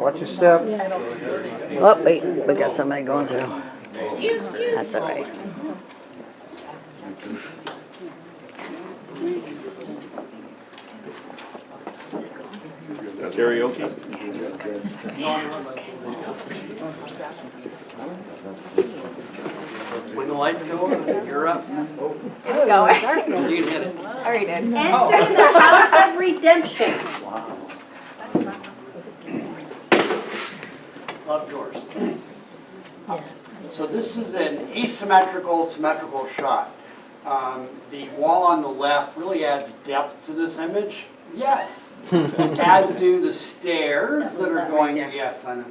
Watch your step. Oh, wait, we got somebody going through. That's all right. Karaoke? When the lights go on, you're up. It's going. You can hit it. I already did. Enter the house of redemption. Love doors. So this is an asymmetrical, symmetrical shot. The wall on the left really adds depth to this image. Yes. As do the stairs that are going, yes, I know.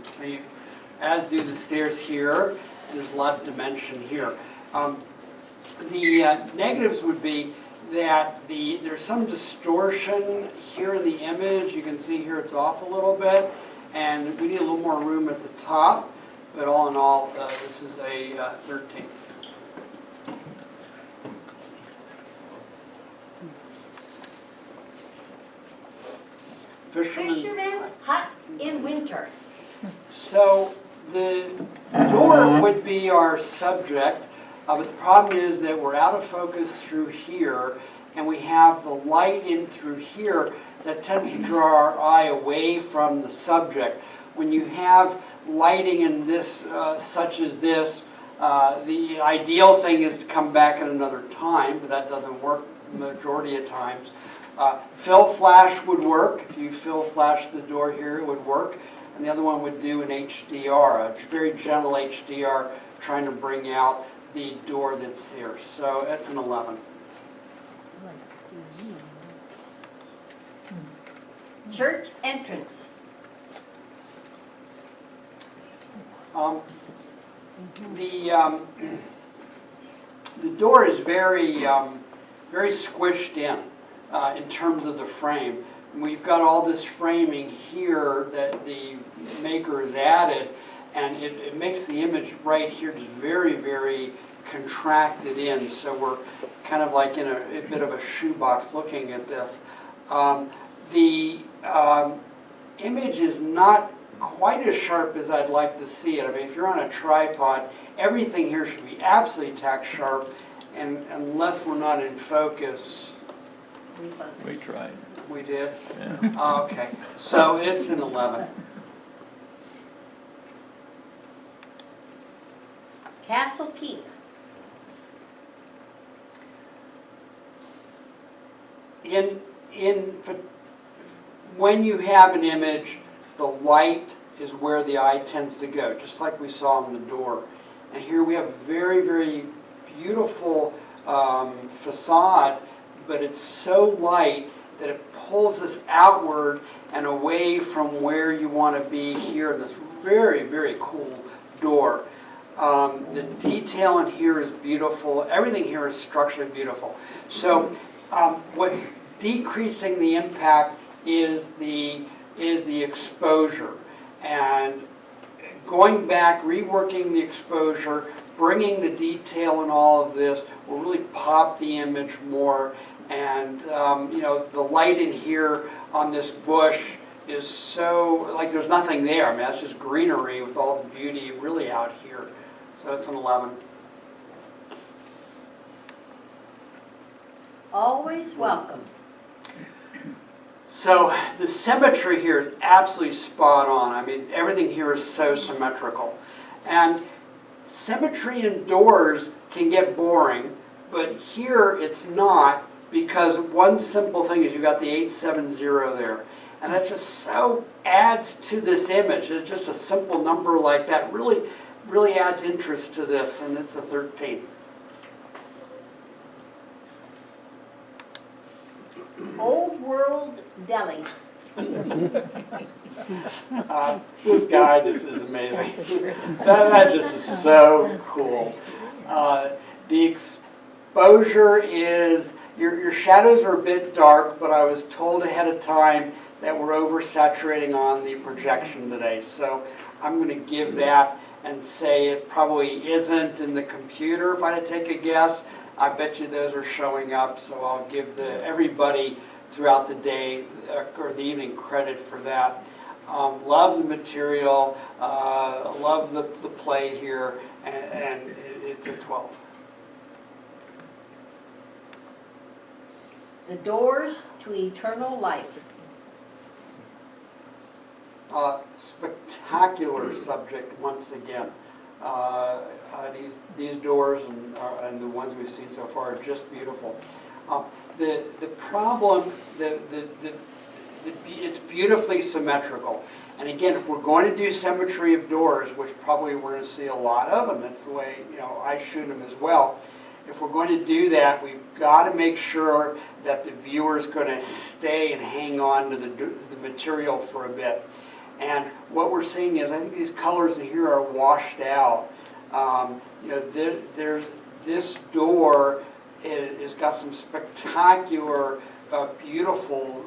As do the stairs here. There's a lot of dimension here. The negatives would be that there's some distortion here in the image. You can see here it's off a little bit, and we need a little more room at the top. But all in all, this is a 13. Fisherman's hut in winter. So the door would be our subject, but the problem is that we're out of focus through here, and we have the light in through here that tends to draw our eye away from the subject. When you have lighting in this, such as this, the ideal thing is to come back at another time, but that doesn't work the majority of times. Fill flash would work. If you fill flash the door here, it would work. And the other one would do an HDR, a very gentle HDR, trying to bring out the door that's here. So that's an 11. Church entrance. The door is very squished in terms of the frame. We've got all this framing here that the maker has added, and it makes the image right here just very, very contracted in. So we're kind of like in a bit of a shoebox looking at this. The image is not quite as sharp as I'd like to see it. I mean, if you're on a tripod, everything here should be absolutely tack sharp, and unless we're not in focus. We tried. We did? Yeah. Oh, okay, so it's an 11. Castle keep. When you have an image, the light is where the eye tends to go, just like we saw on the door. And here we have a very, very beautiful facade, but it's so light that it pulls us outward and away from where you want to be here. This very, very cool door. The detail in here is beautiful. Everything here is structurally beautiful. So what's decreasing the impact is the exposure. And going back, reworking the exposure, bringing the detail in all of this will really pop the image more. And the light in here on this bush is so, like there's nothing there. I mean, that's just greenery with all the beauty really out here. So it's an 11. Always welcome. So the symmetry here is absolutely spot on. I mean, everything here is so symmetrical. And symmetry in doors can get boring, but here it's not, because one simple thing is you've got the 870 there. And that just so adds to this image. It's just a simple number like that really adds interest to this, and it's a 13. Old World Deli. This guy just is amazing. that just is so cool. The exposure is, your shadows are a bit dark, but I was told ahead of time that we're oversaturating on the projection today. So I'm going to give that and say it probably isn't in the computer. If I had to take a guess, I bet you those are showing up. So I'll give everybody throughout the day or the evening credit for that. love the material, love the play here, and it's a 12. The Doors to Eternal Life. Spectacular subject once again. These doors and the ones we've seen so far are just beautiful. The problem, it's beautifully symmetrical. And again, if we're going to do symmetry of doors, which probably we're going to see a lot of, and that's the way I shoot them as well. If we're going to do that, we've got to make sure that the viewer's going to stay and hang on to the material for a bit. And what we're seeing is, I think these colors in here are washed out. There's this door has got some spectacular, beautiful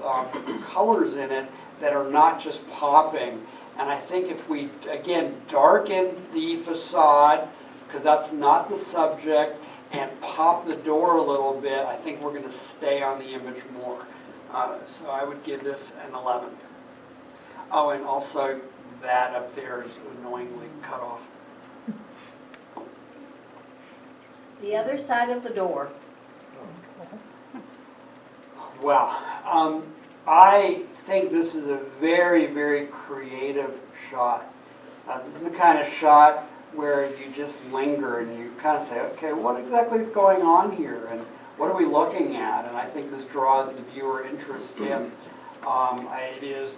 colors in it that are not just popping. And I think if we, again, darken the facade, because that's not the subject, and pop the door a little bit, I think we're going to stay on the image more. So I would give this an 11. Oh, and also that up there is annoyingly cut off. The Other Side of the Door. Well, I think this is a very, very creative shot. This is the kind of shot where you just linger and you kind of say, okay, what exactly is going on here? And what are we looking at? And I think this draws the viewer interest in. It is,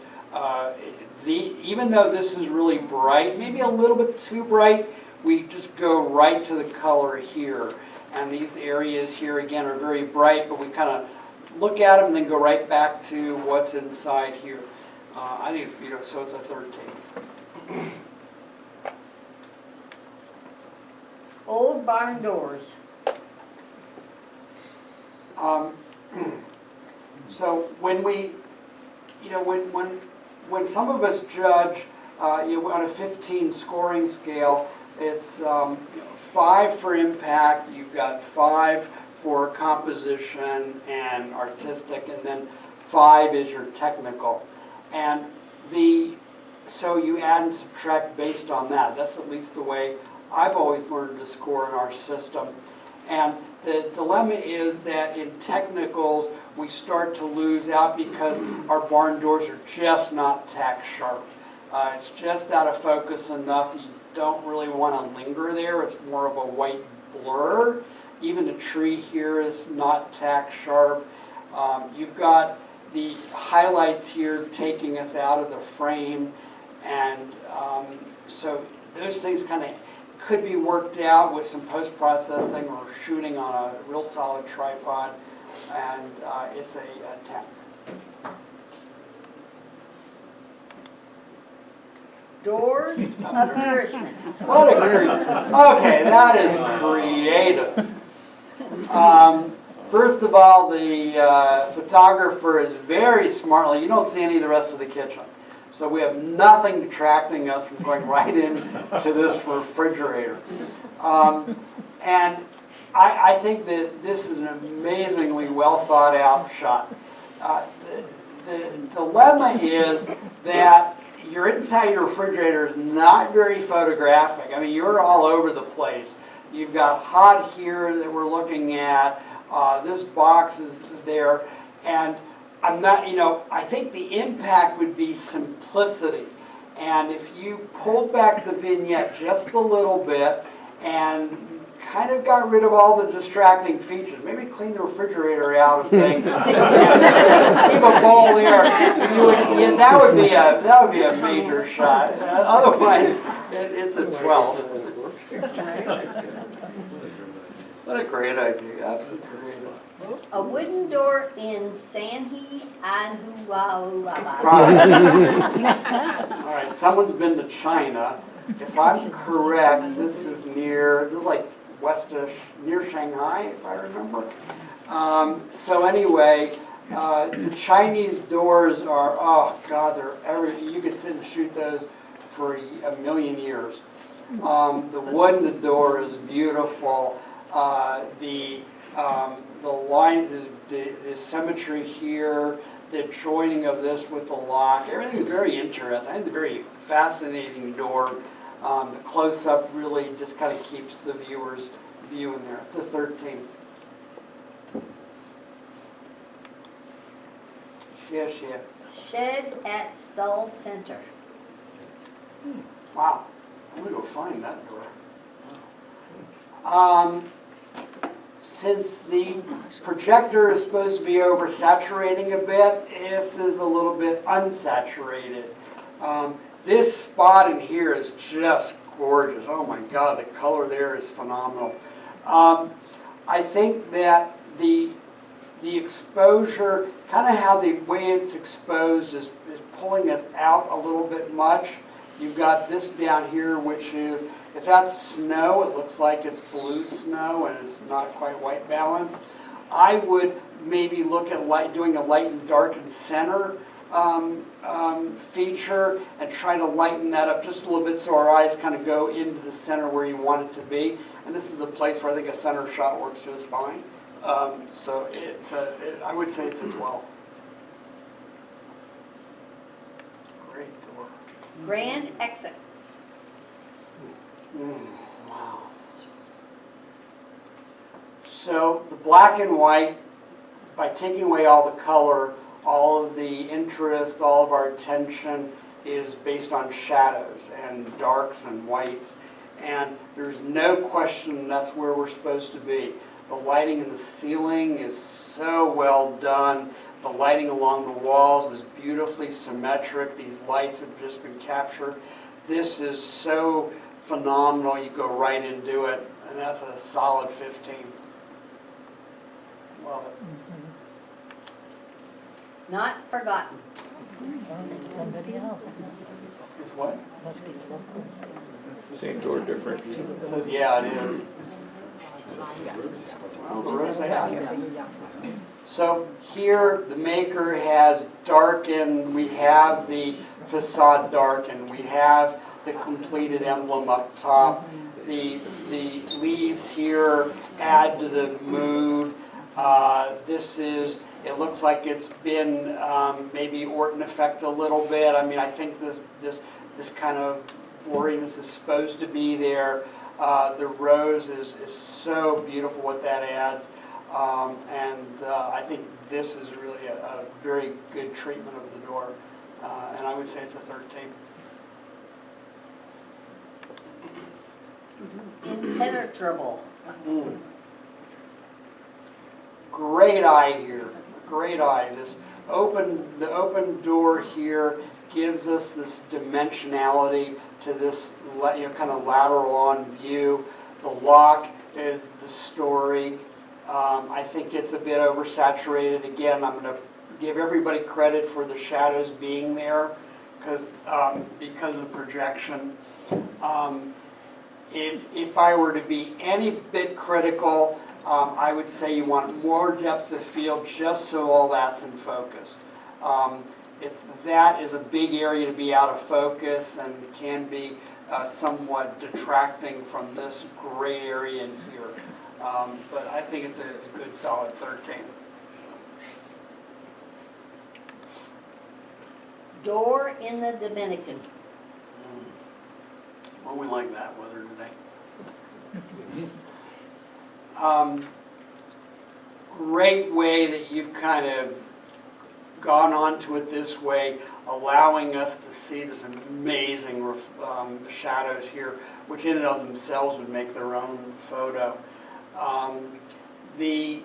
even though this is really bright, maybe a little bit too bright, we just go right to the color here. And these areas here, again, are very bright, but we kind of look at them and then go right back to what's inside here. I think, so it's a 13. Old Barn Doors. So when we, when some of us judge, on a 15 scoring scale, it's 5 for impact. You've got 5 for composition and artistic, and then 5 is your technical. And so you add and subtract based on that. That's at least the way I've always learned to score in our system. And the dilemma is that in technicals, we start to lose out because our barn doors are just not tack sharp. It's just out of focus enough that you don't really want to linger there. It's more of a white blur. Even the tree here is not tack sharp. You've got the highlights here taking us out of the frame. And so those things kind of could be worked out with some post-processing or shooting on a real solid tripod, and it's a 10. Doors of Nourishment. What a okay, that is creative. First of all, the photographer is very smartly, you don't see any of the rest of the kitchen. So we have nothing detracting us from going right into this refrigerator. And I think that this is an amazingly well thought out shot. The dilemma is that your inside your refrigerator is not very photographic. I mean, you're all over the place. You've got hot here that we're looking at. This box is there. And I'm not, I think the impact would be simplicity. And if you pulled back the vignette just a little bit and kind of got rid of all the distracting features, maybe clean the refrigerator out of things, keep a bowl there, that would be a major shot. Otherwise, it's a 12. What a great idea, absolutely great. A wooden door in Sanhi Anhuahua. Right. All right, someone's been to China. If I'm correct, this is like westish, near Shanghai, if I remember. So anyway, the Chinese doors are, oh God, you could sit and shoot those for a million years. The wood in the door is beautiful. The line, the symmetry here, the joining of this with the lock, everything is very interesting. I think it's a very fascinating door. The close-up really just kind of keeps the viewer's view in there. It's a 13. Yeah. Shed at Stull Center. Wow. I'm going to go find that door. Since the projector is supposed to be oversaturating a bit, this is a little bit unsaturated. This spot in here is just gorgeous. Oh my God, the color there is phenomenal. I think that the exposure, kind of how the way it's exposed is pulling us out a little bit much. You've got this down here, which is, if that's snow, it looks like it's blue snow and it's not quite white balance. I would maybe look at doing a light and darkened center feature and try to lighten that up just a little bit so our eyes kind of go into the center where you want it to be. And this is a place where I think a center shot works just fine. So I would say it's a 12. Great door. Grand exit. Wow. So the black and white, by taking away all the color, all of the interest, all of our attention is based on shadows and darks and whites. And there's no question that's where we're supposed to be. The lighting in the ceiling is so well done. The lighting along the walls is beautifully symmetric. These lights have just been captured. This is so phenomenal. You go right into it, and that's a solid 15. Love it. Not forgotten. It's what? Same door, different. So, yeah, it is. Well, the rosettes. So here, the maker has darkened. We have the facade darkened. We have the completed emblem up top. The leaves here add to the mood. It looks like it's been maybe Orton effect a little bit. I mean, I think this kind of blurriness is supposed to be there. The rose is so beautiful what that adds. I think this is really a very good treatment of the door. And I would say it's a 13. Impenetrable. Great eye here, great eye. The open door here gives us this dimensionality to this kind of lateral on view. The lock is the story. I think it's a bit oversaturated. Again, I'm going to give everybody credit for the shadows being there because of the projection. If I were to be any bit critical, I would say you want more depth of field just so all that's in focus. That is a big area to be out of focus and can be somewhat detracting from this gray area in here. But I think it's a good solid 13. Door in the Dominican. Well, we like that weather today. Great way that you've kind of gone onto it this way, allowing us to see this amazing shadows here, which in and of themselves would make their own photo. The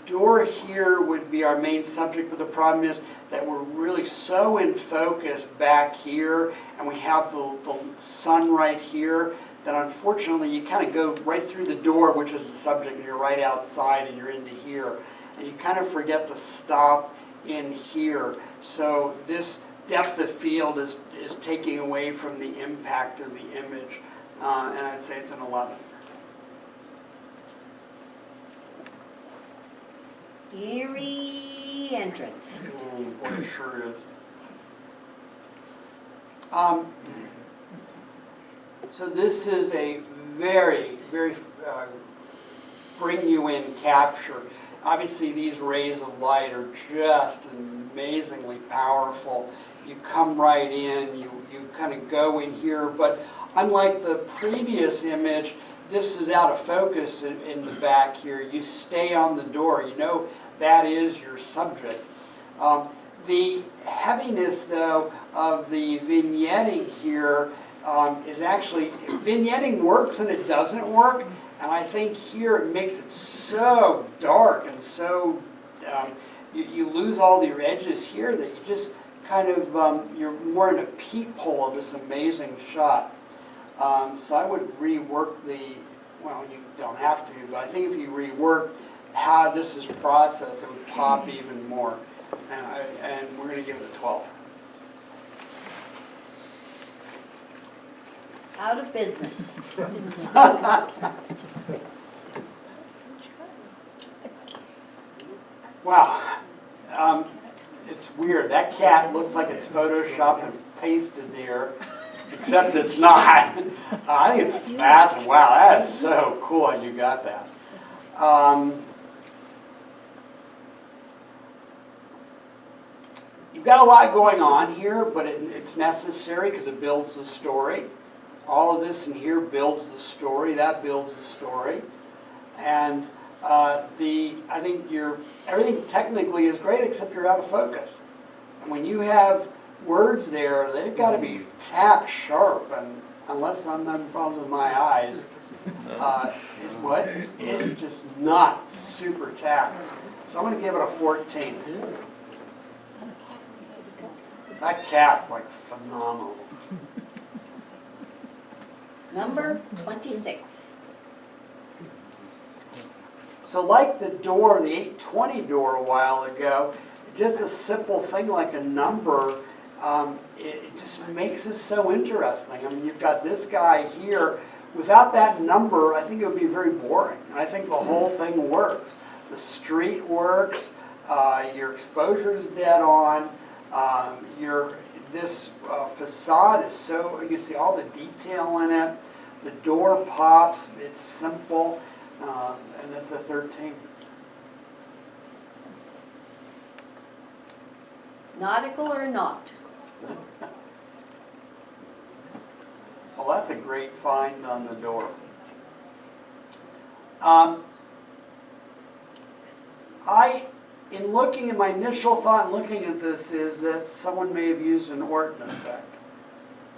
door here would be our main subject, but the problem is that we're really so in focus back here, and we have the sun right here, that unfortunately you kind of go right through the door, which is the subject, and you're right outside and you're into here. And you kind of forget to stop in here. So this depth of field is taking away from the impact of the image. And I'd say it's an 11. Erie entrance. Boy, it sure is. So this is a very, very bring you in capture. obviously these rays of light are just amazingly powerful. You come right in, you kind of go in here, but unlike the previous image, this is out of focus in the back here. You stay on the door. You know that is your subject. The heaviness, though, of the vignetting here is actually, vignetting works and it doesn't work. And I think here it makes it so dark and so, you lose all your edges here that you just kind of, you're more in a peephole of this amazing shot. So I would rework well, you don't have to, but I think if you rework how this is processed, it would pop even more. And we're going to give it a 12. Out of business. Wow. It's weird. That cat looks like it's photoshopped and pasted there, except it's not. I think it's fascinating. Wow, that is so cool you got that. You've got a lot going on here, but it's necessary because it builds the story. All of this in here builds the story. That builds the story. And I think everything technically is great except you're out of focus. And when you have words there, they've got to be tack sharp. And unless I'm having problems with my eyes, it's just not super tack. So I'm going to give it a 14. That cat's like phenomenal. Number 26. So like the door, the 820 door a while ago, just a simple thing like a number, it just makes it so interesting. I mean, you've got this guy here. Without that number, I think it would be very boring. And I think the whole thing works. The street works. Your exposure is dead on. This facade is so, you can see all the detail in it. The door pops, it's simple, and that's a 13. Nautical or not? Well, that's a great find on the door. In looking at my initial thought in looking at this is that someone may have used an Orton effect.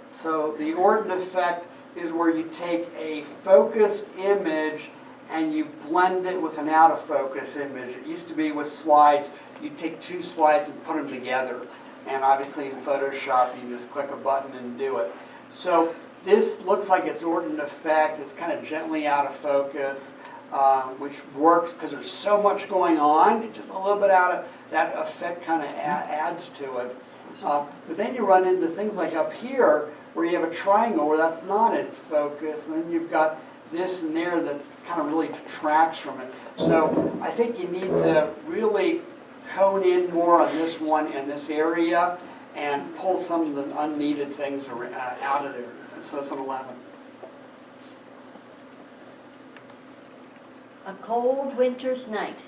So the Orton effect is where you take a focused image and you blend it with an out of focus image. It used to be with slides, you take two slides and put them together. And obviously in Photoshop you just click a button and do it. So this looks like it's Orton effect. It's kind of gently out of focus. Which works because there's so much going on. It's just a little bit out of that effect kind of adds to it. But then you run into things like up here where you have a triangle where that's not in focus, and then you've got this and there that's kind of really detracts from it. So I think you need to really hone in more on this one in this area and pull some of the unneeded things out of there. So it's an 11. A cold winter's night.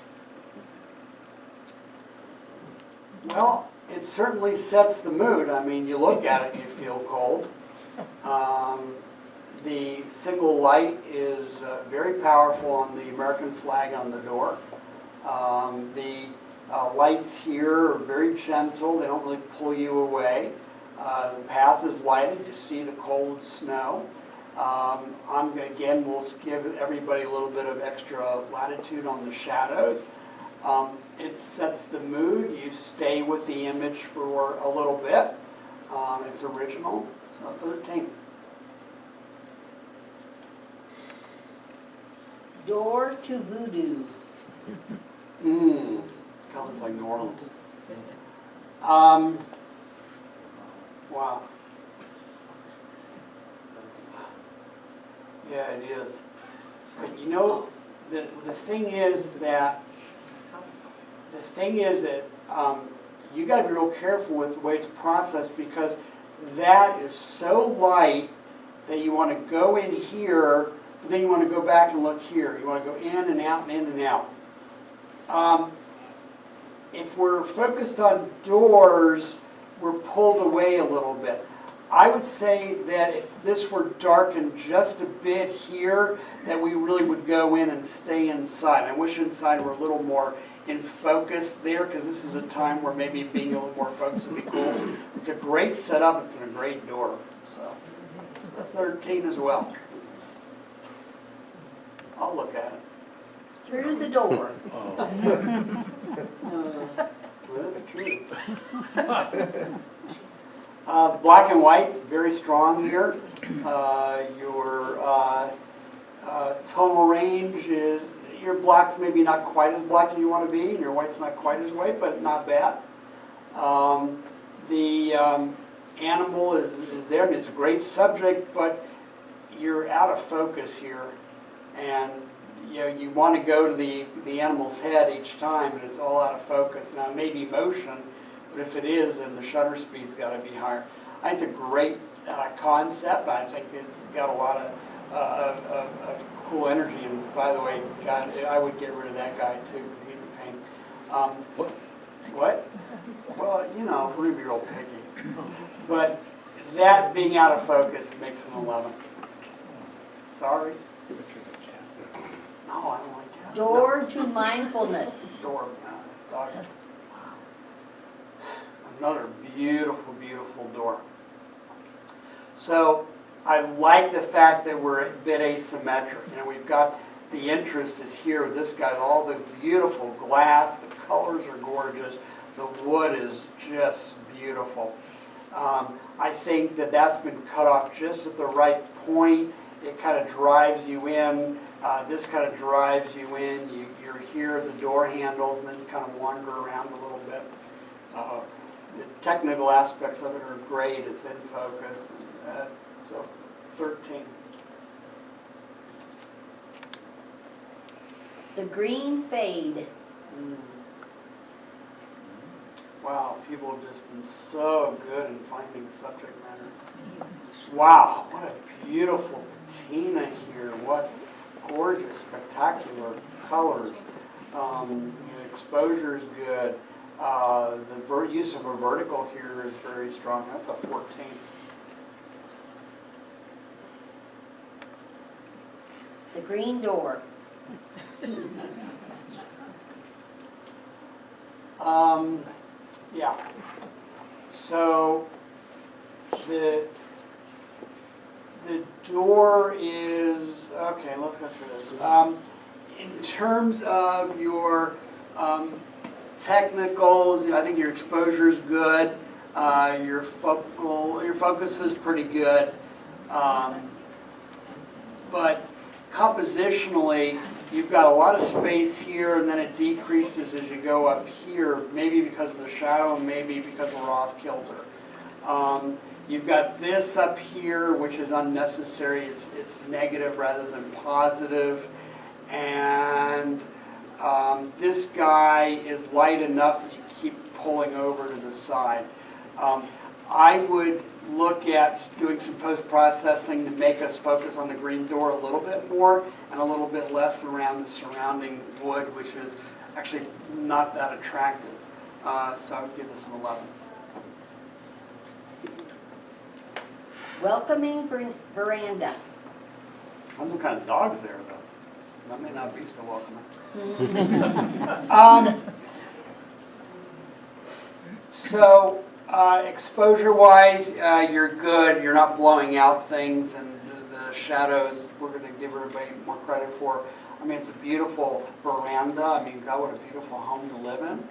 Well, it certainly sets the mood. I mean, you look at it and you feel cold. The single light is very powerful on the American flag on the door. The lights here are very gentle. They don't really pull you away. The path is lighted. You see the cold snow. Again, we'll give everybody a little bit of extra latitude on the shadows. It sets the mood. You stay with the image for a little bit. It's original, so 13. Door to voodoo. Sounds like New Orleans. Wow. Yeah, it is. But you know, the thing is that you got to be real careful with the way it's processed because that is so light that you want to go in here, but then you want to go back and look here. You want to go in and out and in and out. If we're focused on doors, we're pulled away a little bit. I would say that if this were darkened just a bit here, that we really would go in and stay inside. I wish inside were a little more in focus there, because this is a time where maybe being a little more focused would be cool. It's a great setup, it's a great door. So, it's a 13 as well. I'll look at it. Through the door. Well, that's true. Black and white, very strong here. Your tonal range is, your black's maybe not quite as black as you want to be, and your white's not quite as white, but not bad. The animal is there, and it's a great subject, but you're out of focus here. And you want to go to the animal's head each time, and it's all out of focus. Now, it may be motion, but if it is, then the shutter speed's got to be higher. I think it's a great concept. I think it's got a lot of cool energy. And by the way, God, I would get rid of that guy too, because he's a pain. What? Well, if we're going to be real picky. But that being out of focus makes an 11. Sorry. No, I don't like that. Door to mindfulness. Door. No, another beautiful, beautiful door. So I like the fact that we're a bit asymmetric. We've got the interest is here with this guy, all the beautiful glass, the colors are gorgeous, the wood is just beautiful. I think that that's been cut off just at the right point. It kind of drives you in. This kind of drives you in. You're here at the door handles, and then you kind of wander around a little bit. The technical aspects of it are great. It's in focus. So 13. The green fade. Wow, people have just been so good in finding subject matter. Wow, what a beautiful patina here. What gorgeous, spectacular colors. Exposure is good. The use of a vertical here is very strong. That's a 14. The green door. Yeah. So the door is, okay, let's go through this. In terms of your technicals, I think your exposure is good. Your focus is pretty good. But compositionally, you've got a lot of space here, and then it decreases as you go up here, maybe because of the shadow, maybe because we're off kilter. You've got this up here, which is unnecessary. It's negative rather than positive. And this guy is light enough that you keep pulling over to the side. I would look at doing some post-processing to make us focus on the green door a little bit more and a little bit less around the surrounding wood, which is actually not that attractive. So I would give this an 11. Welcoming veranda. I don't know what kind of dog's there, though. That may not be so welcoming. So exposure-wise, you're good. You're not blowing out things, and the shadows we're going to give everybody more credit for. I mean, it's a beautiful veranda. I mean, God, what a beautiful home to live in.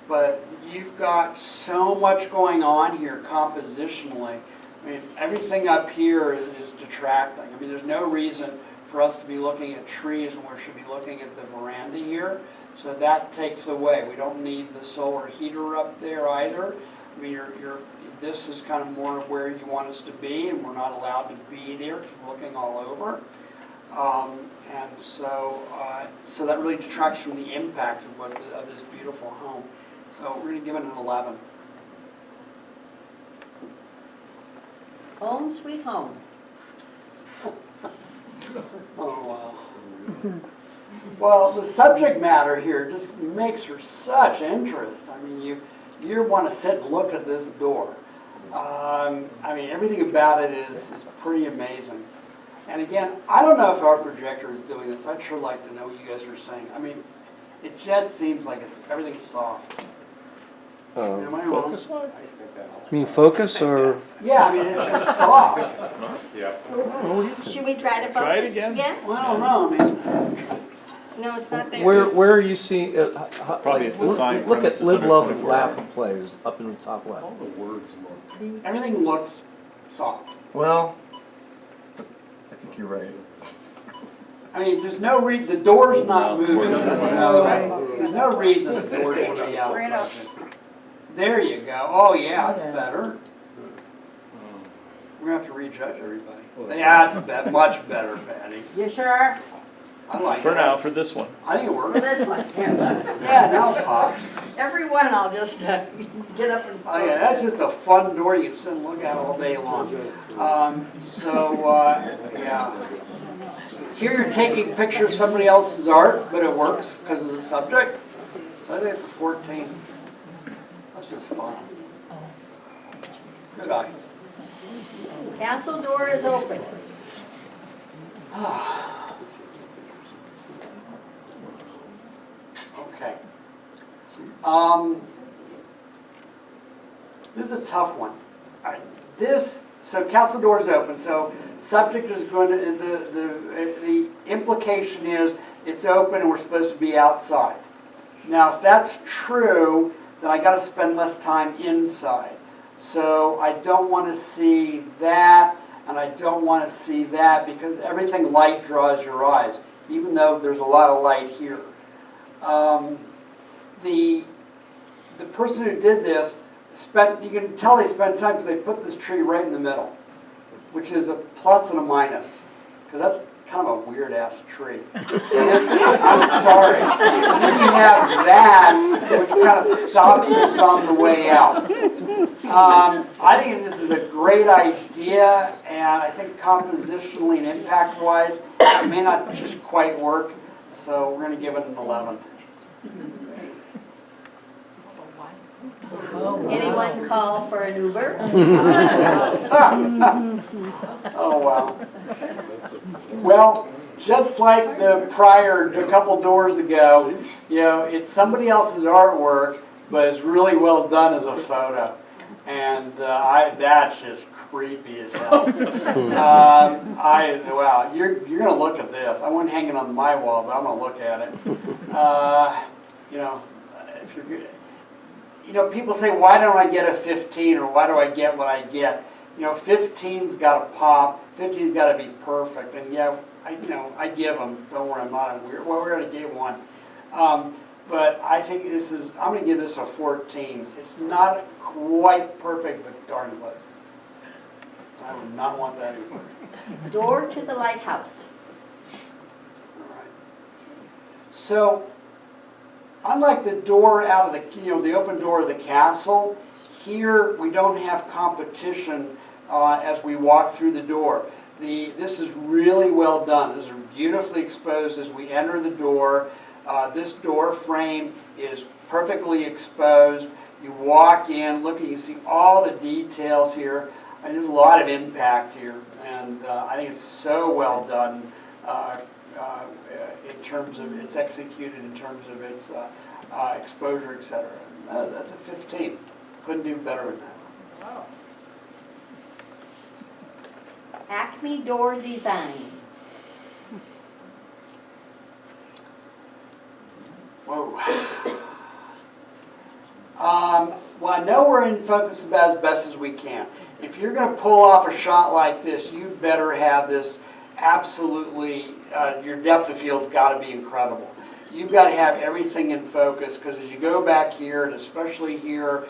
But you've got so much going on here compositionally. I mean, everything up here is detracting. I mean, there's no reason for us to be looking at trees when we should be looking at the veranda here. So that takes away. We don't need the solar heater up there either. I mean, this is kind of more where you want us to be, and we're not allowed to be there because we're looking all over. And so that really detracts from the impact of this beautiful home. So we're going to give it an 11. Home sweet home. Oh, wow. Well, the subject matter here just makes for such interest. I mean, you want to sit and look at this door. I mean, everything about it is pretty amazing. And again, I don't know if our projector is doing this. I'd sure like to know what you guys are saying. I mean, it just seems like everything's soft. Am I wrong? Focus line? You mean focus or? Yeah, I mean, it's just soft. Should we try to Try it focus again. Well, I don't know, I mean, No, it's not there. Where are you seeing? Probably at the sign Look at premises live, under love, 24 laugh, hours. and play is up in the top left. everything looks soft. Well, I think you're right. I mean, there's no reason, the door's not No, moving. no. There's no reason the door should be out of focus. There you go. Oh, yeah, that's better. We're gonna have to rejudge everybody. Yeah, that's much better, Patty. You sure? I like it. For now, for this one. I think it For works. this one? Yeah, now it pops. Every one I'll just get up and. Oh, yeah, that's just a fun door you can sit and look at all day long. Yeah. Here you're taking pictures of somebody else's art, but it works because of the subject. So I think it's a 14. That's just fun. Good eye. Castle door is open. Okay. This is a tough one. All right, so castle door is open, so subject is going to, the implication is it's open and we're supposed to be outside. Now, if that's true, then I got to spend less time inside. So I don't want to see that, and I don't want to see that, because everything light draws your eyes, even though there's a lot of light here. The person who did this you can tell they spent time because they put this tree right in the middle, which is a plus and a minus, because that's kind of a weird-ass tree. I'm sorry. And then you have that, which kind of stops us on the way out. I think this is a great idea, and I think compositionally and impact-wise, it may not just quite work, so we're going to give it an 11. Anyone call for an Uber? Oh, wow. Well, just like the a couple doors ago, it's somebody else's artwork, but it's really well done as a photo. And that's just creepy as hell. Wow, you're going to look at this. I wouldn't hang it on my wall, but I'm going to look at it. If you're good. People say, why don't I get a 15, or why do I get what I get? 15's got to pop, 15's got to be perfect, and yeah, I give them. Don't worry, I'm not weird. Well, we're going to give one, but I think I'm going to give this a 14. It's not quite perfect, but darn close. I would not want that anymore. Door to the lighthouse. All right. So, unlike the door out of the open door of the castle, here we don't have competition as we walk through the door. This is really well done. This is beautifully exposed as we enter the door. This door frame is perfectly exposed. You walk in, look, you see all the details here. And there's a lot of impact here, and I think it's so well done. In terms of it's executed, in terms of its exposure, etc. That's a 15. Couldn't do better than that. Wow. Acme door design. Whoa. Well, I know we're in focus about as best as we can. If you're going to pull off a shot like this, you better have this absolutely, your depth of field's got to be incredible. You've got to have everything in focus, because as you go back here, and especially here,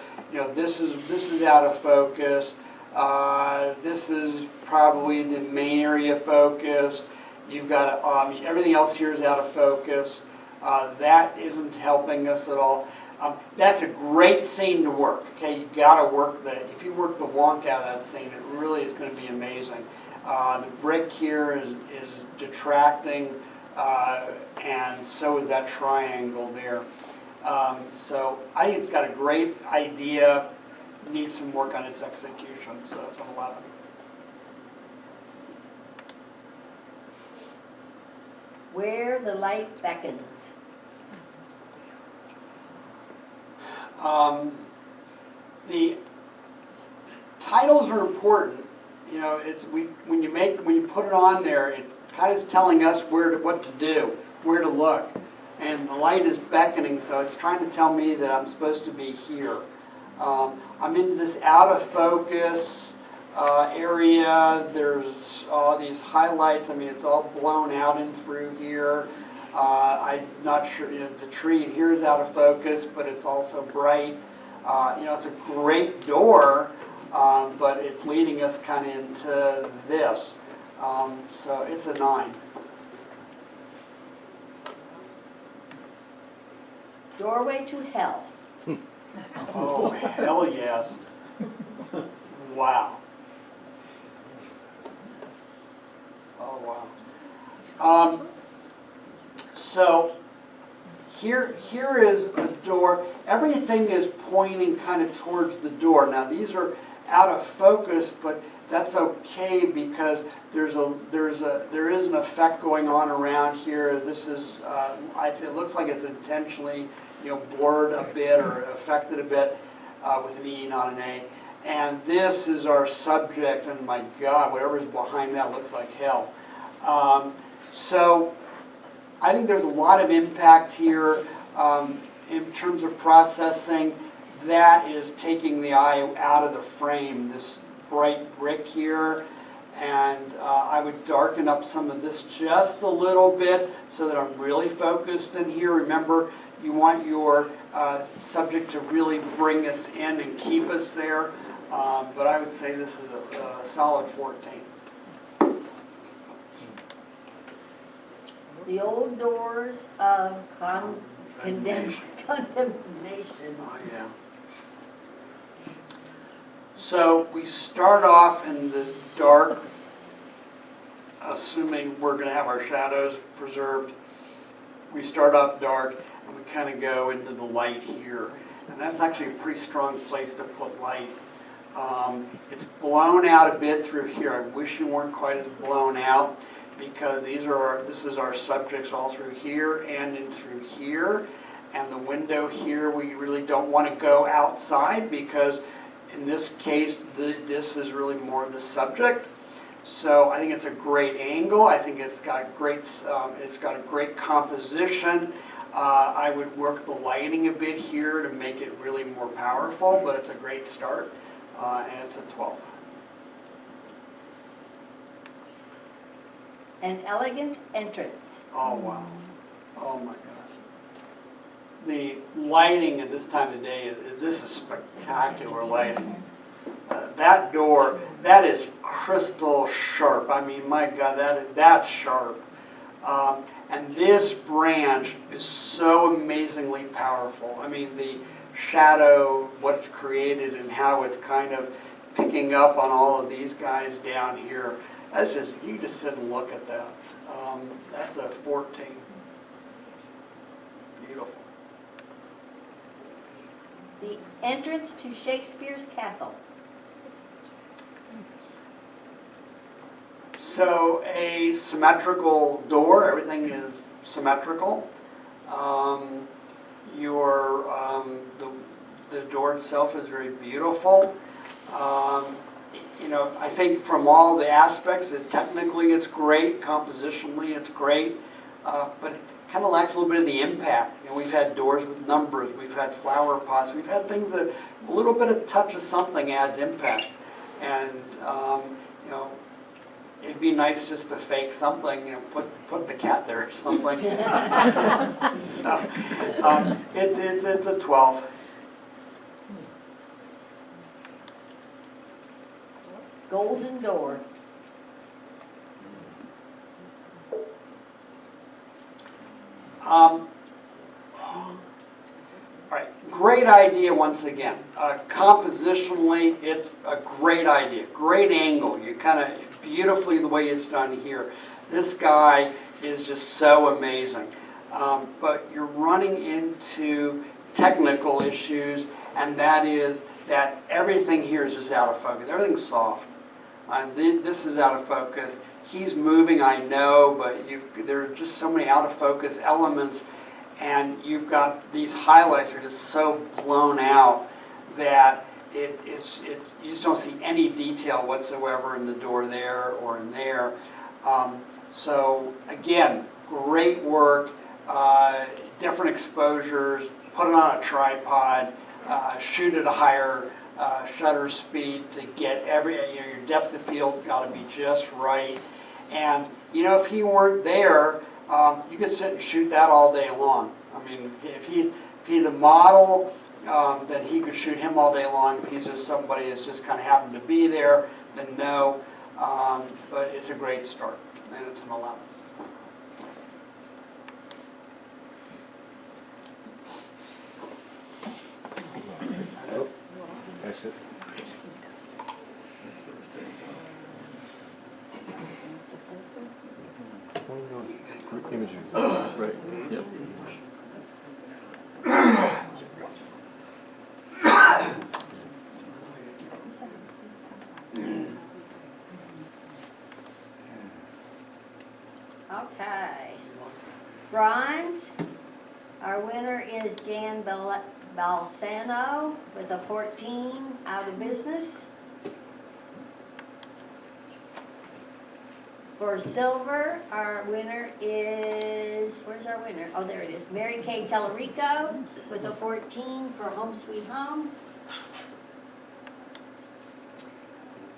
this is out of focus. This is probably the main area of focus. You've got everything else here is out of focus. That isn't helping us at all. That's a great scene to work. Okay, you got to work that. If you work the wonk out of that scene, it really is going to be amazing. The brick here is detracting and so is that triangle there. So I think it's got a great idea, needs some work on its execution, so it's an 11. Where the light beckons. The titles are important. You know, when you put it on there, it kind of is telling us what to do, where to look. And the light is beckoning, so it's trying to tell me that I'm supposed to be here. I'm in this out of focus area. There's all these highlights. I mean, it's all blown out and through here. I'm not sure, you know, the tree here is out of focus, but it's also bright. You know, it's a great door, but it's leading us kind of into this. So it's a 9. Doorway to hell. Oh, hell yes. Wow. Oh, wow. So here is a door. Everything is pointing kind of towards the door. Now these are out of focus, but that's okay because there is an effect going on around here. This is it looks like it's intentionally, you know, blurred a bit or affected a bit with an E, not an A. And this is our subject, and my God, whatever's behind that looks like hell. So I think there's a lot of impact here in terms of processing. That is taking the eye out of the frame, this bright brick here. And I would darken up some of this just a little bit so that I'm really focused in here. Remember, you want your subject to really bring us in and keep us there. But I would say this is a solid 14. The old doors of condemnation. Oh, yeah. So we start off in the dark, assuming we're going to have our shadows preserved. We start off dark and we kind of go into the light here. And that's actually a pretty strong place to put light. It's blown out a bit through here. I wish you weren't quite as blown out because this is our subjects all through here and in through here. And the window here, we really don't want to go outside because in this case, this is really more the subject. So I think it's a great angle. I think it's got a great composition. I would work the lighting a bit here to make it really more powerful, but it's a great start, and it's a 12. An elegant entrance. Oh, wow. Oh, my gosh. The lighting at this time of day, this is spectacular lighting. That door, that is crystal sharp. I mean, my God, that's sharp. And this branch is so amazingly powerful. I mean, the shadow, what's created and how it's kind of picking up on all of these guys down here. That's just, you just sit and look at that. That's a 14. Beautiful. The entrance to Shakespeare's castle. So a symmetrical door, everything is symmetrical. The door itself is very beautiful. You know, I think from all the aspects, technically it's great, compositionally it's great, but it kind of lacks a little bit of the impact. You know, we've had doors with numbers, we've had flower pots, we've had things that a little bit of touch of something adds impact. And you know, it'd be nice just to fake something, you know, put the cat there or something. So, it's a 12. Golden door. All right, great idea once again. Compositionally, it's a great idea, great angle. You kind of beautifully the way it's done here. This guy is just so amazing. But you're running into technical issues, and that is that everything here is just out of focus. Everything's soft. This is out of focus. He's moving, I know, but there are just so many out of focus elements, and you've got these highlights are just so blown out that you just don't see any detail whatsoever in the door there or in there. So again, great work, different exposures, put it on a tripod, shoot at a higher shutter speed to get your depth of field's got to be just right. And if he weren't there, you could sit and shoot that all day long. I mean, if he's a model, then he could shoot him all day long. If he's just somebody that's just kind of happened to be there, then no. But it's a great start, and it's an 11. Exit. Imaging. Right, yep. Okay. Bronze, our winner is Jan Balsano with a 14, out of business. For silver, our winner is, where's our winner? Oh, there it is. Mary Kay Tellerico with a 14 for Home Sweet Home.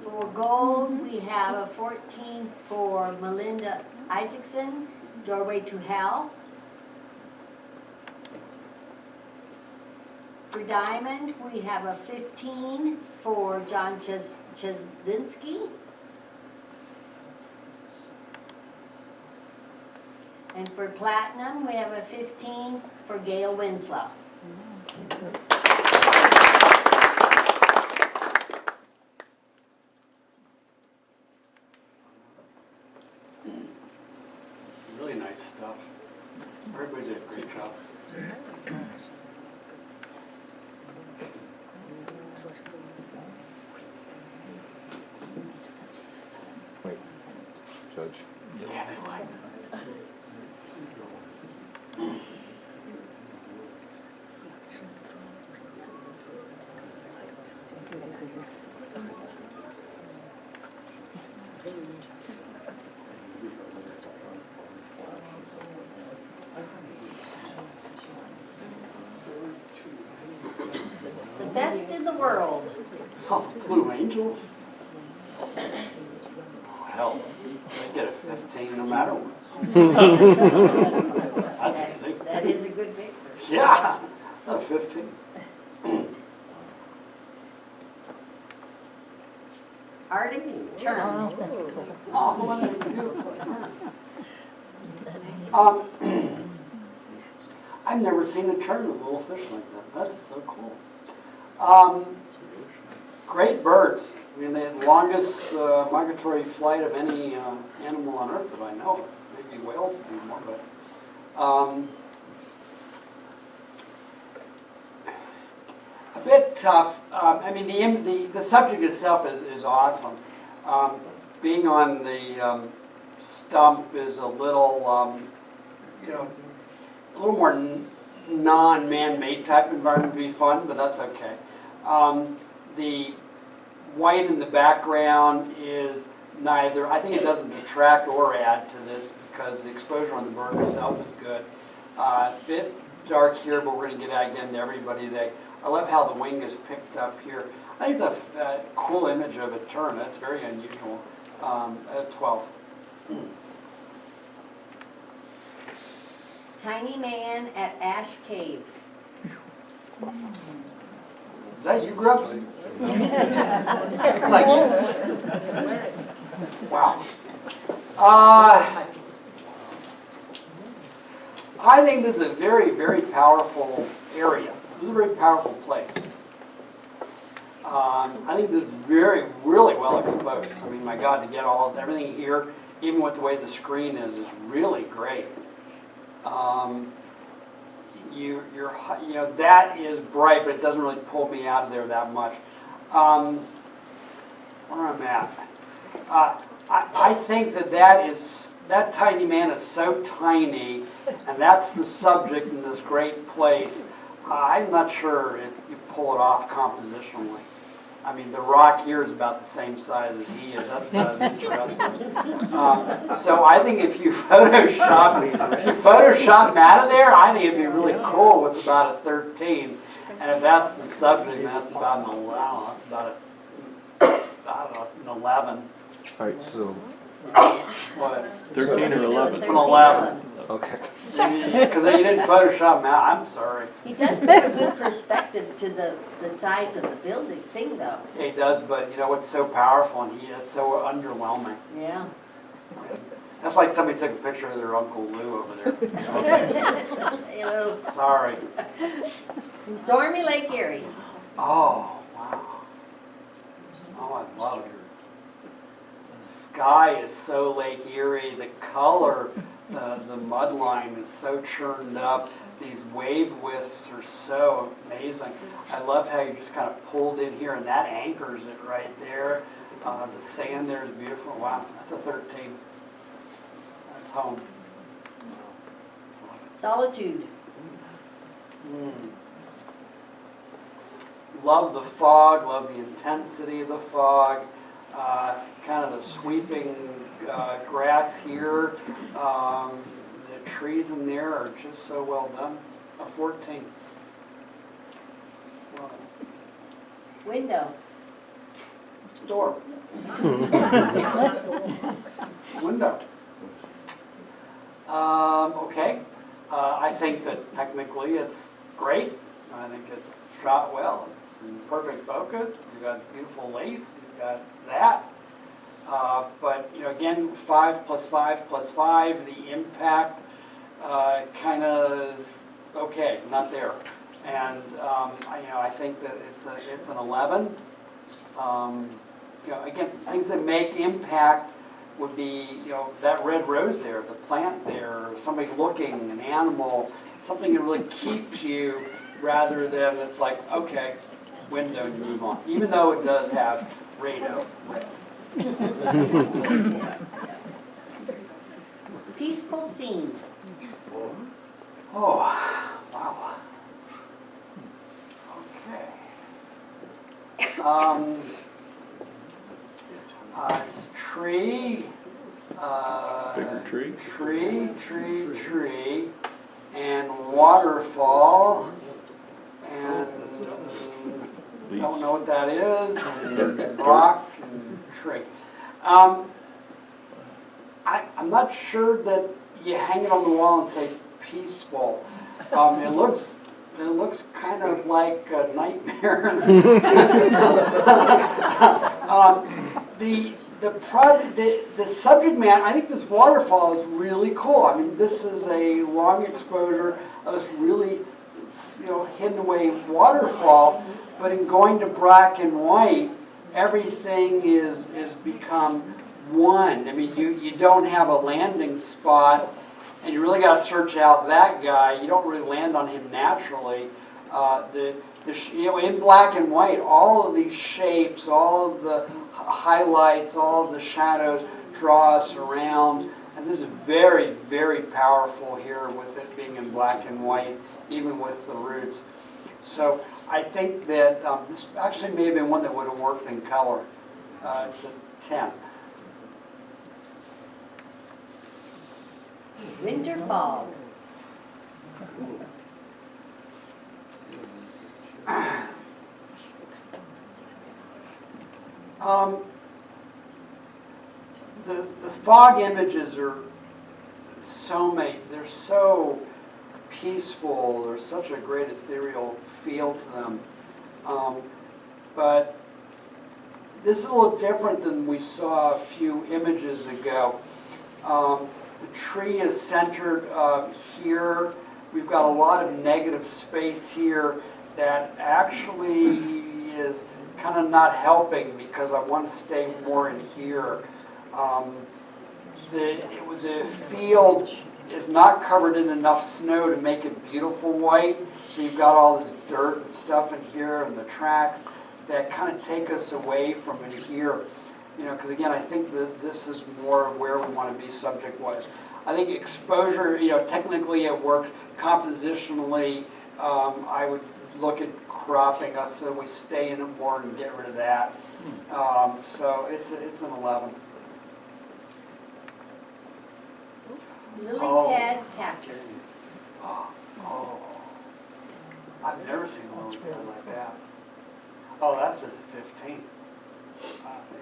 For gold, we have a 14 for Melinda Isaacson, Doorway to Hell. For diamond, we have a 15 for John Chazinski. And for platinum, we have a 15 for Gail Winslow. Really nice stuff. Everybody did a great job. Wait, Judge. Yeah, they like it. The best in the world. Oh, Blue Angels? Oh, hell, they get a 15 no matter what. That's easy. That is a good paper. Yeah, a 15. Arctic Tern. Oh, what a beautiful turn. I've never seen a turn with a little fish like that. That's so cool. Great birds. I mean, they had the longest migratory flight of any animal on Earth that I know of. Maybe whales would be more, but a bit tough. I mean, the subject itself is awesome. Being on the stump is a little, a little more non-man-made type environment would be fun, but that's okay. The white in the background is neither, I think it doesn't detract or add to this because the exposure on the bird itself is good. A bit dark here, but we're going to get agged into everybody today. I love how the wing is picked up here. I think it's a cool image of a tern. That's very unusual at 12. Tiny Man at Ash Cave. Is that you, Grubs? Looks like you. Wow. I think this is a very, very powerful area. This is a very powerful place. I think this is really well exposed. I mean, my God, to get everything here even with the way the screen is really great. You know, that is bright, but it doesn't really pull me out of there that much. Where I'm at, I think that tiny man is so tiny, and that's the subject in this great place. I'm not sure if you pull it off compositionally. I mean, the rock here is about the same size as he is. That's not as interesting. So I think if you Photoshop him out of there, I think it'd be really cool with about a 13. And if that's the subject, that's about an 11. That's about an 11. All right, so, What? 13 or 11? An 11. okay. Because you didn't Photoshop him out. I'm sorry. He does give a good perspective to the size of the building thing, though. Yeah, he does, but you know what's so powerful, and it's so underwhelming. Yeah. That's like somebody took a picture of their Uncle Lou over there. You know, Sorry. Stormy Lake Erie. Oh, wow. Oh, I love it. The sky is so Lake Erie. The color, the mud line is so churned up. These wave wisps are so amazing. I love how you just kind of pulled in here, and that anchors it right there. The sand there is beautiful. Wow, that's a 13. That's home. Solitude. Love the fog, love the intensity of the fog, kind of the sweeping grass here. The trees in there are just so well done. A 14. Love it. Window. Door. Window. Okay. I think that technically it's great. I think it's shot well. It's in perfect focus. You've got beautiful lace. You've got that. But you know, again, 5 plus 5 plus 5. The impact kind of is okay, not there. And I think that it's an 11. Again, things that make impact would be, that red rose there, the plant there, somebody looking, an animal, something that really keeps you, rather than it's like, okay, window, and you move on. Even though it does have rado red. Peaceful scene. Oh, wow. Okay. Tree. Bigger tree? Tree, and waterfall, and don't know what that is, and rock and tree. I'm not sure that you hang it on the wall and say peaceful. It looks kind of like a nightmare. The subject matter, I think this waterfall is really cool. I mean, this is a long exposure of this really, hidden away waterfall. But in going to black and white, everything is become one. I mean, you don't have a landing spot, and you really got to search out that guy. You don't really land on him naturally. In black and white, all of these shapes, all of the highlights, all of the shadows draw us around. And this is very, very powerful here with it being in black and white, even with the roots. So I think that this actually may have been one that would have worked in color. It's a 10. Winter fog. The fog images are they're so peaceful, there's such a great ethereal feel to them. But this is a little different than we saw a few images ago. The tree is centered here. We've got a lot of negative space here that actually is kind of not helping because I want to stay more in here. the field is not covered in enough snow to make it beautiful white. So you've got all this dirt and stuff in here and the tracks that kind of take us away from it here. You know, because again, I think that this is more where we want to be subject-wise. I think exposure, you know, technically it works. Compositionally, I would look at cropping us so we stay in it more and get rid of that. So it's an 11. Lily Oh. pad patterns. Oh, I've never seen a lily pad like that. Oh, that's just a 15.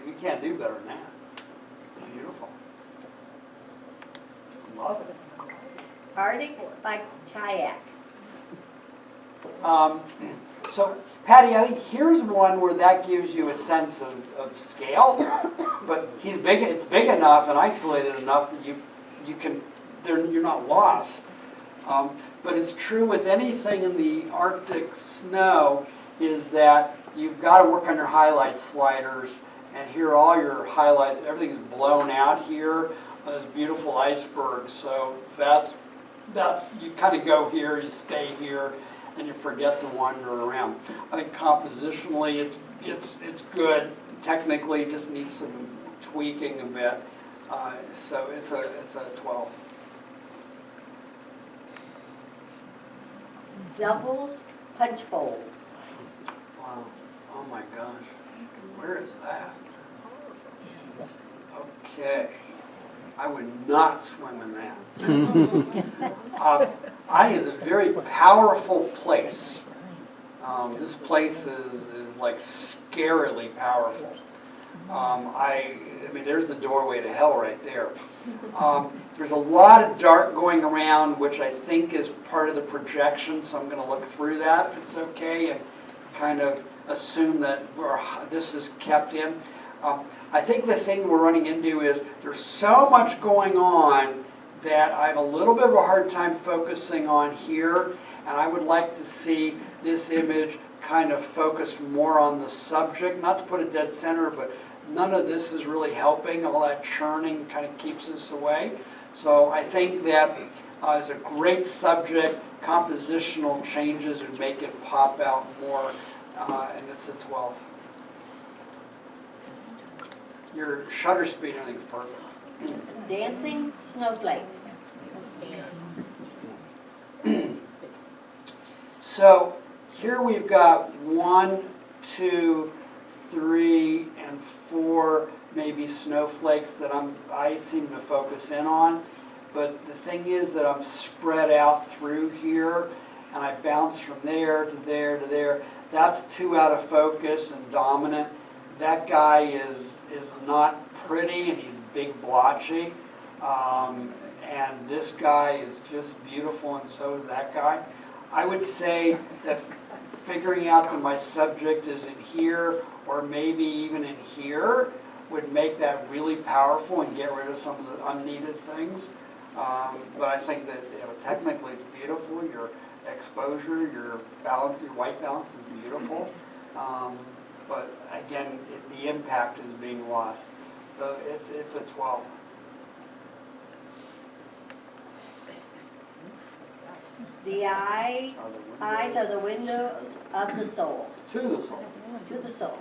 You can't do better than that. Beautiful. Love it. Arctic by kayak. So, Patty, I think here's one where that gives you a sense of scale, but he's big. It's big enough and isolated enough that you can. You're not lost. But it's true with anything in the Arctic snow is that you've got to work on your highlight sliders, and here all your highlights, everything's blown out here on this beautiful iceberg. So that's you kind of go here, you stay here, and you forget to wander around. I think compositionally it's good. Technically, it just needs some tweaking a bit. So it's a 12. Doubles punch bowl. Wow. Oh my gosh. Where is that? Okay. I would not swim in that. I is a very powerful place. This place is like scarily powerful. I mean, there's the doorway to hell right there. There's a lot of dark going around, which I think is part of the projection, so I'm going to look through that if it's okay, and kind of assume that this is kept in. I think the thing we're running into is there's so much going on that I have a little bit of a hard time focusing on here, and I would like to see this image kind of focused more on the subject, not to put it dead center, but none of this is really helping. All that churning kind of keeps us away. So I think that is a great subject. Compositional changes would make it pop out more, and it's a 12. Your shutter speed, I think, is perfect. Dancing snowflakes. So here we've got 1, 2, 3, and 4 maybe snowflakes that I seem to focus in on. But the thing is that I'm spread out through here, and I bounce from there to there to there. That's too out of focus and dominant. That guy is not pretty, and he's big blotchy. And this guy is just beautiful, and so is that guy. I would say that figuring out that my subject is in here, or maybe even in here, would make that really powerful and get rid of some of the unneeded things. But I think that technically it's beautiful. Your exposure, your balance, your white balance is beautiful. But again, the impact is being lost. So it's a 12. The eyes are the windows of the soul. To the soul. To the soul.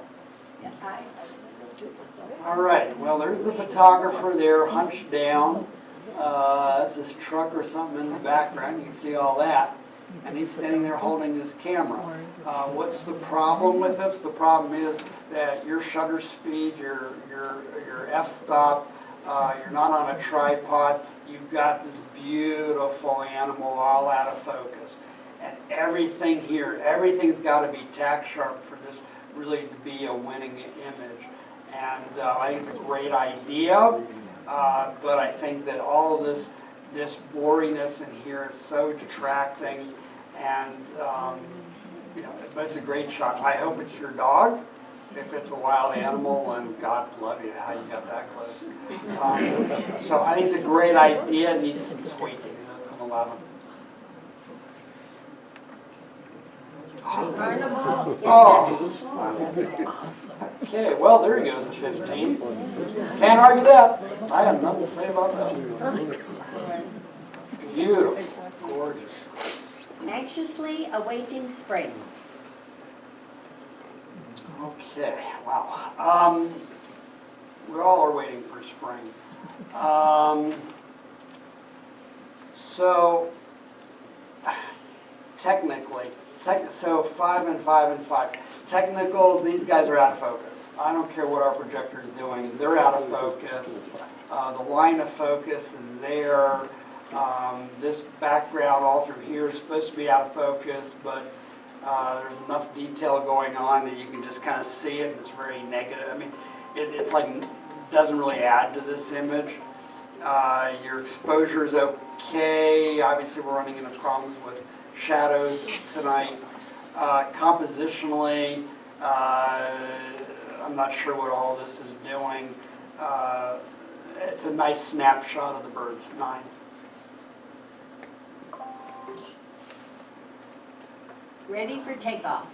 Yeah, eyes are the window to the soul. All right, well, there's the photographer there, hunched down. That's his truck or something in the background. You can see all that. And he's standing there holding his camera. What's the problem with this? The problem is that your shutter speed, your f-stop, you're not on a tripod. You've got this beautiful animal all out of focus. And everything here, everything's got to be tack sharp for this really to be a winning image. And I think it's a great idea, but I think that all of this boringness in here is so detracting, and but it's a great shot. I hope it's your dog. If it's a wild animal, and God love you, how you got that close. So I think it's a great idea. It needs some tweaking. That's an 11. Carnival. Oh. Okay, well, there he goes at 15. Can't argue that. I have nothing to say about that. Beautiful, gorgeous. Anxiously awaiting spring. Okay, wow. We all are waiting for spring. So, technically, so 5 and 5 and 5. Technicals, these guys are out of focus. I don't care what our projector is doing, they're out of focus. The line of focus is there. This background all through here is supposed to be out of focus, but there's enough detail going on that you can just kind of see it, and it's very negative. I mean, it's like, doesn't really add to this image. Your exposure is okay. Obviously, we're running into problems with shadows tonight. Compositionally, I'm not sure what all this is doing. It's a nice snapshot of the birds, 9. Ready for takeoff.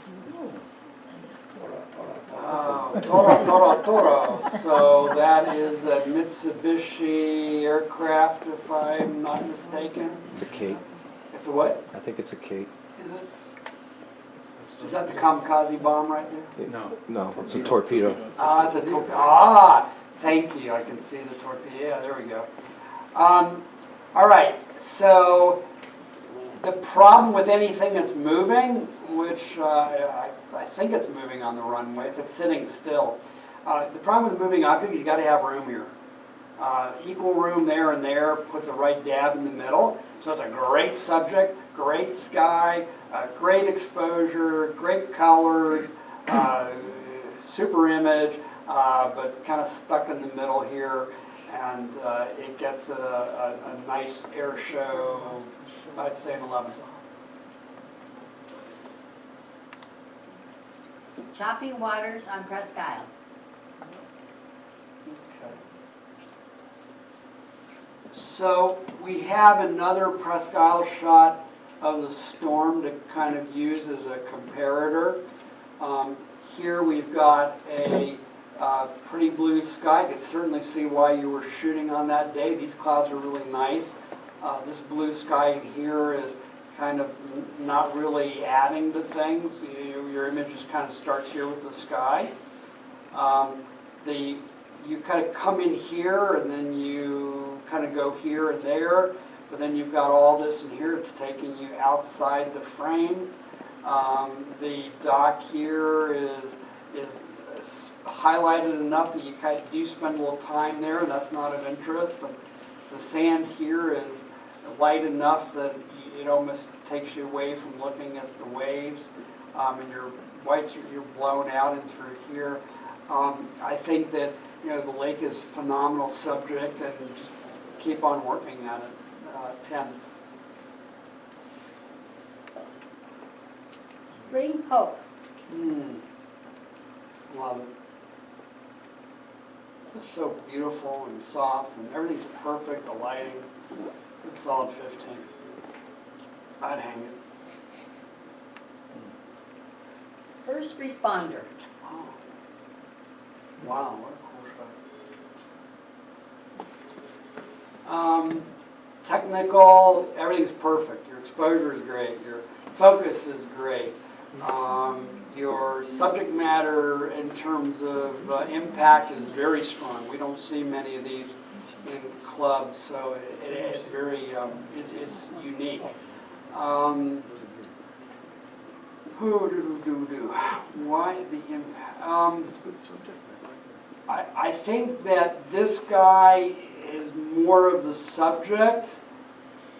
Toro. So that is a Mitsubishi aircraft, if I'm not mistaken. It's a Kate. It's a what? I think it's a Kate. Is it? Is that the kamikaze bomb right there? No, it's a torpedo. It's a torpedo. Thank you. I can see the torpedo. Yeah, there we go. All right. So the problem with anything that's moving, which I think it's moving on the runway, if it's sitting still, the problem with moving objects, you got to have room here. Equal room there and there, puts a right dab in the middle. So it's a great subject, great sky, great exposure, great colors, super image, but kind of stuck in the middle here. And it gets a nice air show, I'd say an 11. Choppy waters on Presque Isle. Okay. So we have another Presque Isle shot of the storm to kind of use as a comparator. Here we've got a pretty blue sky. I can certainly see why you were shooting on that day. These clouds are really nice. This blue sky in here is kind of not really adding to things. Your image just kind of starts here with the sky. You kind of come in here and then you kind of go here and there, but then you've got all this in here. It's taking you outside the frame. The dock here is highlighted enough that you kind of do spend a little time there, and that's not of interest. And the sand here is light enough that it almost takes you away from looking at the waves, and your whites you're blown out and through here. I think that the lake is a phenomenal subject, and just keep on working at it. 10. Spring Hope. Love it. It's so beautiful and soft, and everything's perfect. The lighting, it's solid 15. I'd hang it. First responder. Oh. Wow, what a cool shot. Technical, everything's perfect. Your exposure is great. Your focus is great. Your subject matter in terms of impact is very strong. We don't see many of these in clubs, so it's very it's unique. Why the impact? I think that this guy is more of the subject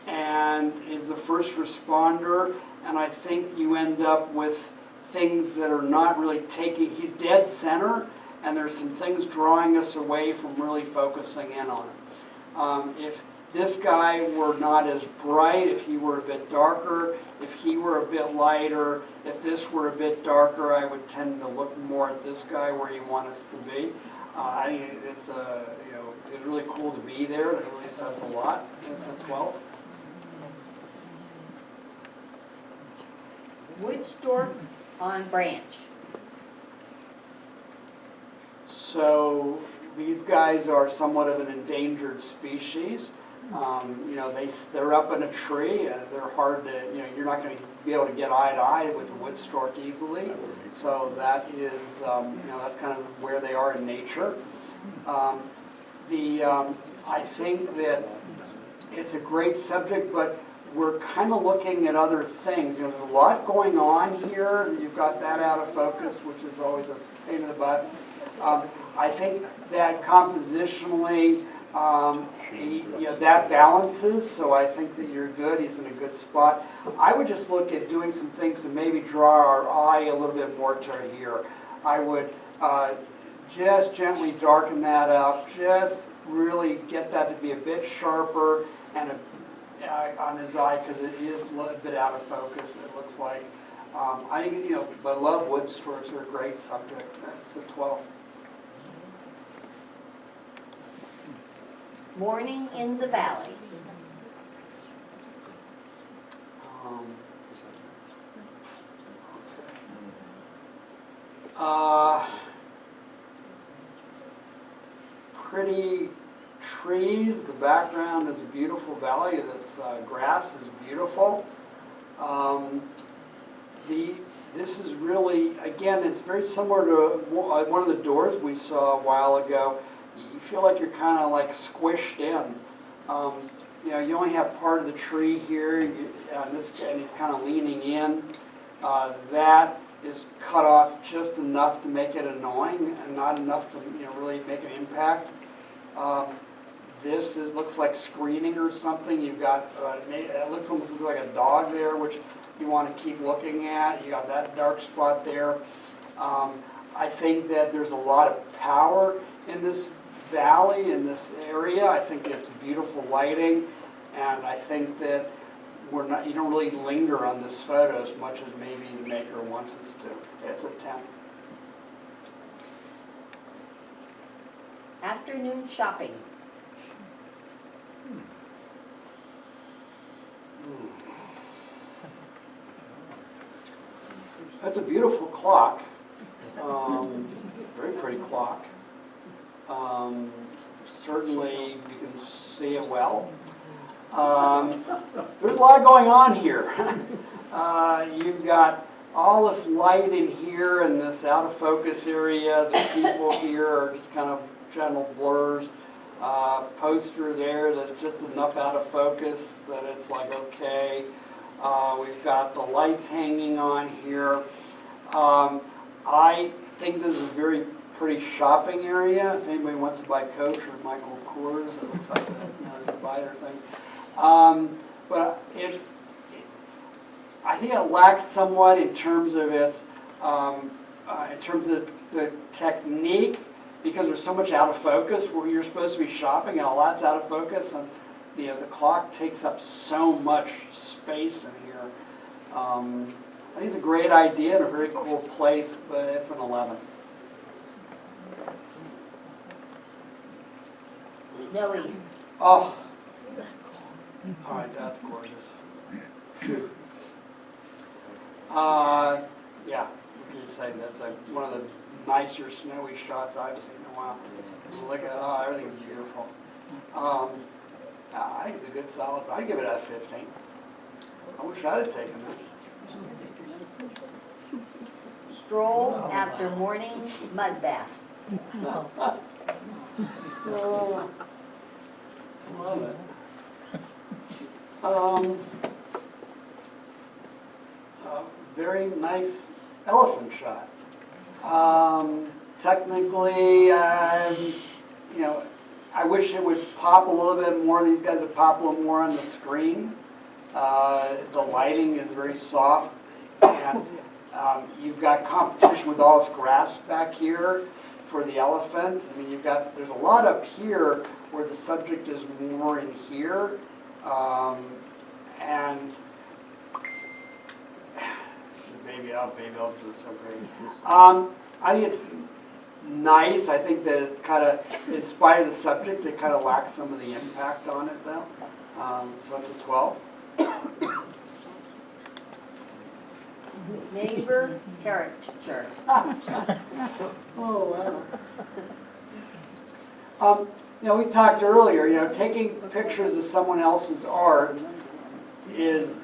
and is the first responder, and I think you end up with things that are not really taking, he's dead center, and there's some things drawing us away from really focusing in on him. If this guy were not as bright, if he were a bit darker, if he were a bit lighter, if this were a bit darker, I would tend to look more at this guy where you want us to be. I think it's it's really cool to be there. It really says a lot. It's a 12. wood stork on branch. So these guys are somewhat of an endangered species. You know, they're up in a tree, they're hard to, you know, you're not going to be able to get eye to eye with the wood stork easily. So that is, you know, that's kind of where they are in nature. I think that it's a great subject, but we're kind of looking at other things. You know, there's a lot going on here. You've got that out of focus, which is always a pain in the butt. I think that compositionally, you know, that balances, so I think that you're good. He's in a good spot. I would just look at doing some things to maybe draw our eye a little bit more to here. I would just gently darken that up, just really get that to be a bit sharper and on his eye, because it is a bit out of focus, it looks like. I think, you know, but I love wood storks, are a great subject. That's a 12. Morning in the valley. Pretty trees. The background is a beautiful valley. This grass is beautiful. This is really, again, it's very similar to one of the doors we saw a while ago. You feel like you're kind of like squished in. You know, you only have part of the tree here, and he's kind of leaning in. That is cut off just enough to make it annoying, and not enough to, you know, really make an impact. This looks like screening or something. You've got, it looks almost like a dog there, which you want to keep looking at. You got that dark spot there. I think that there's a lot of power in this valley, in this area. I think it's beautiful lighting, and I think that you don't really linger on this photo as much as maybe the maker wants us to. It's a 10. Afternoon shopping. That's a beautiful clock. Very pretty clock. Certainly you can see it well. There's a lot going on here. You've got all this light in here and this out of focus area. The people here are just kind of general blurs. Poster there that's just enough out of focus that it's like, okay. We've got the lights hanging on here. I think this is a very pretty shopping area. If anybody wants to buy Coach or Michael Kors, it looks like a divider thing. But I think it lacks somewhat in terms of its, in terms of the technique, because there's so much out of focus where you're supposed to be shopping and a lot's out of focus, and the clock takes up so much space in here. I think it's a great idea and a very cool place, but it's an 11. Snowy. Oh, all right, that's gorgeous. Phew. Yeah, you can say that's one of the nicer snowy shots I've seen in a while. Look at, everything's beautiful. I think it's a good solid. I'd give it a 15. I wish I'd have taken that. Stroll after morning mud bath. Oh, love it. Very nice elephant shot. Technically, you know, I wish it would pop a little bit more. These guys would pop a little more on the screen. The lighting is very soft, and you've got competition with all this grass back here for the elephant. I mean, there's a lot up here where the subject is more in here, and baby elephant is so great. I think it's nice. I think that it kind of, in spite of the subject, it kind of lacks some of the impact on it, though. So it's a 12. Neighbor caricature. Oh, wow. We talked earlier, taking pictures of someone else's art is